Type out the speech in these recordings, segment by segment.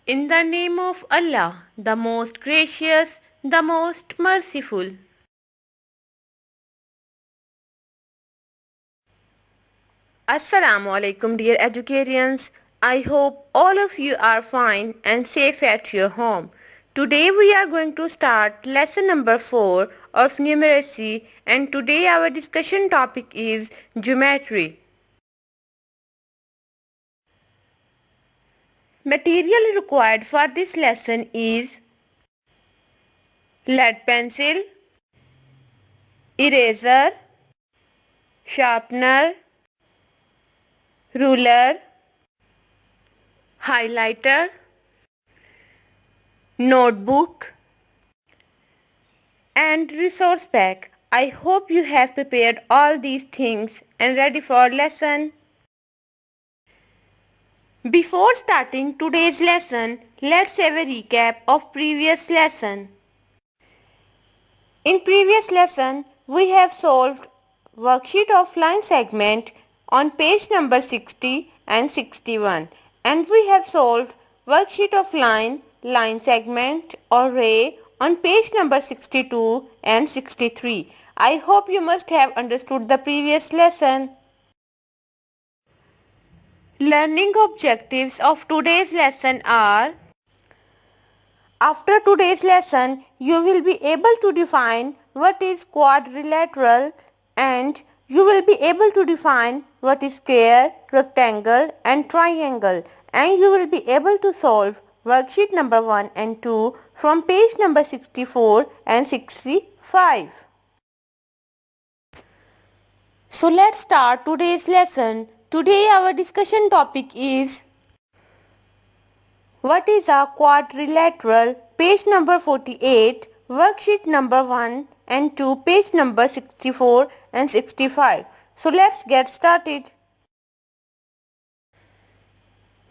In the name of Allah, the most gracious, the most merciful. Assalamu alaikum dear educarians. I hope all of you are fine and safe at your home. Today we are going to start lesson number 4 of numeracy, and today our discussion topic is geometry. Material required for this lesson is lead pencil, eraser, sharpener, ruler, highlighter, notebook, and resource pack. I hope you have prepared all these things and ready for lesson. Before starting today's lesson, let's have a recap of previous lesson. In previous lesson, we have solved worksheet of line segment on page number 60 and 61, and we have solved worksheet of line segment or ray on page number 62 and 63. I hope you must have understood the previous lesson. Learning objectives of today's lesson are: after today's lesson, you will be able to define what is quadrilateral, and you will be able to define what is square, rectangle and triangle, and you will be able to solve worksheet number 1 and 2 from page number 64 and 65. So let's start today's lesson. Today our discussion topic is: what is a quadrilateral? Page number 48, worksheet number 1 and 2, page number 64 and 65. So let's get started.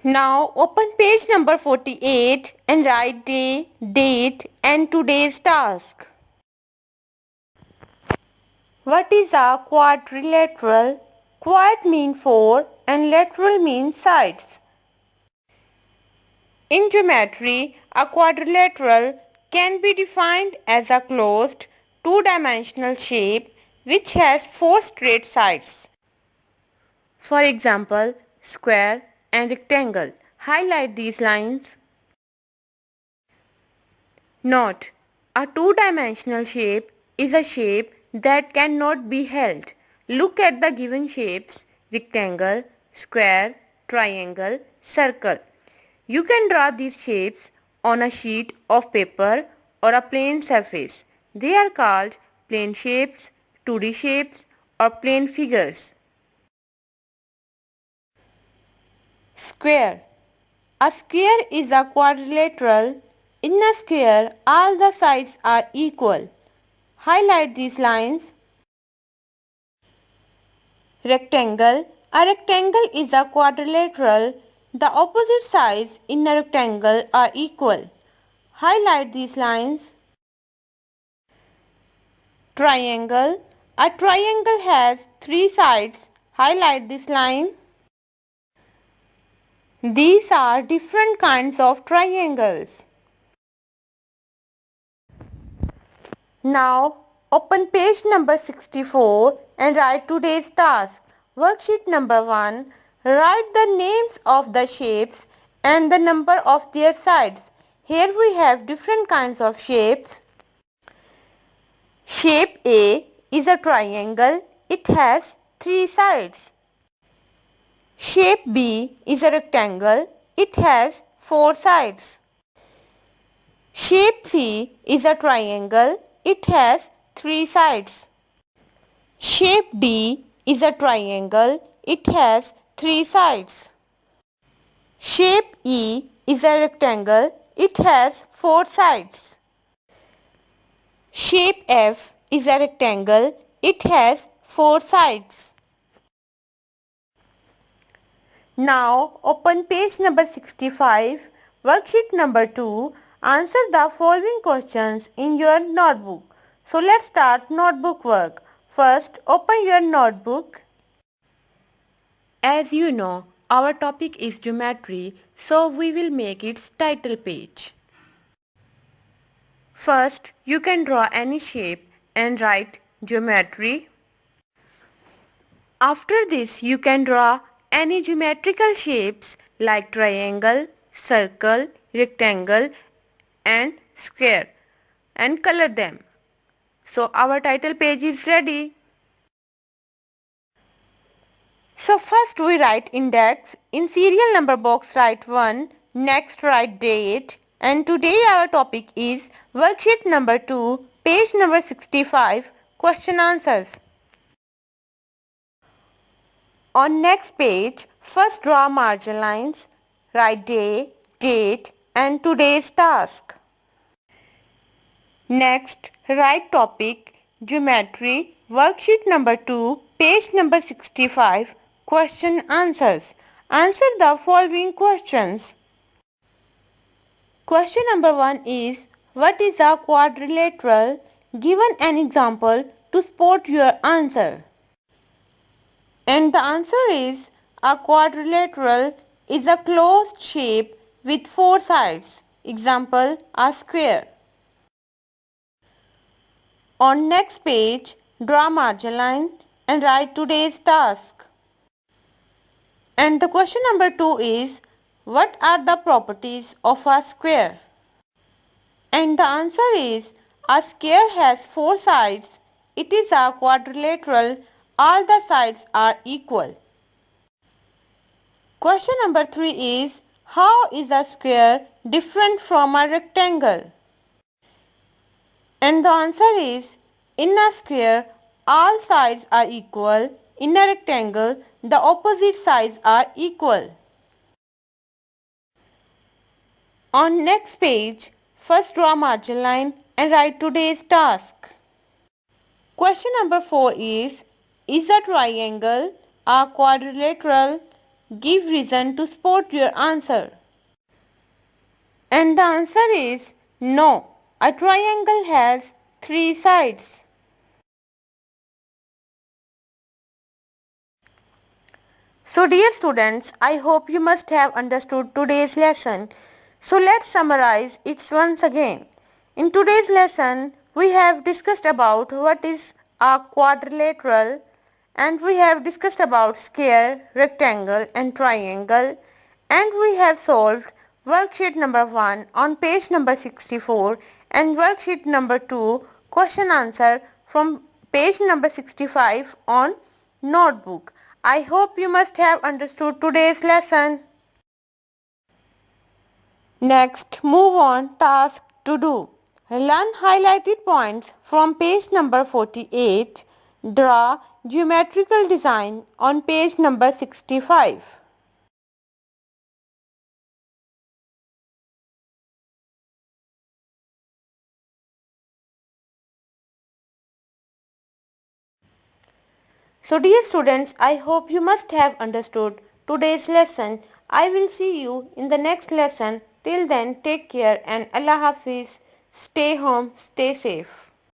Now open page number 48 and write day, date and today's task. What is a quadrilateral? Quad means 4 and lateral means sides. In geometry, a quadrilateral can be defined as a closed, two-dimensional shape which has 4 straight sides. For example, square and rectangle. Highlight these lines. Note: a two-dimensional shape is a shape that cannot be held. Look at the given shapes: rectangle, square, triangle, circle. You can draw these shapes on a sheet of paper or a plane surface. They are called plane shapes, 2D shapes or plane figures. Square. A square is a quadrilateral. In a square, all the sides are equal. Highlight these lines. Rectangle. A rectangle is a quadrilateral. The opposite sides in a rectangle are equal. Highlight these lines. Triangle. A triangle has 3 sides. Highlight this line. These are different kinds of triangles. Now open page number 64 and write today's task. Worksheet number 1. Write the names of the shapes and the number of their sides. Here we have different kinds of shapes. Shape A is a triangle. It has 3 sides. Shape B is a rectangle. It has 4 sides. Shape C is a triangle. It has 3 sides. Shape D is a triangle. It has 3 sides. Shape E is a rectangle. It has 4 sides. Shape F is a rectangle. It has 4 sides. Now open page number 65, worksheet number 2. Answer the following questions in your notebook. So let's start notebook work. First, open your notebook. As you know, Our topic is geometry, so we will make its title page. First, you can draw any shape and write geometry. After this, you can draw any geometrical shapes like triangle, circle, rectangle and square and color them. So our title page is ready. So first we write index. In serial number box write 1. Next write date. And today our topic is worksheet number 2, page number 65, question answers. On next page, first draw margin lines, write day, date and today's task. Next, write topic, geometry, worksheet number 2, page number 65, question answers. Answer the following questions. Question number 1 is, what is a quadrilateral? Given an example to support your answer. And the answer is, a quadrilateral is a closed shape with 4 sides. Example, a square. On next page, draw margin line and write today's task. And the question number 2 is, what are the properties of a square? And the answer is, a square has 4 sides. It is a quadrilateral. All the sides are equal. Question number 3 is, how is a square different from a rectangle? And the answer is, in a square, all sides are equal. In a rectangle, the opposite sides are equal. On next page, first draw margin line and write today's task. Question number 4 is a triangle a quadrilateral? Give reason to support your answer. And the answer is no. A triangle has 3 sides. So dear students, I hope you must have understood today's lesson. So let's summarize it once again. In today's lesson, we have discussed about what is a quadrilateral and we have discussed about square, rectangle and triangle and we have solved worksheet number 1 on page number 64 and worksheet number 2 question answer from page number 65 on notebook. I hope you must have understood today's lesson. Next, move on task to do. Learn highlighted points from page number 48. Draw geometrical design on page number 65. So dear students, I hope you must have understood today's lesson. I will see you in the next lesson. Till then, take care and Allah Hafiz. Stay home, stay safe.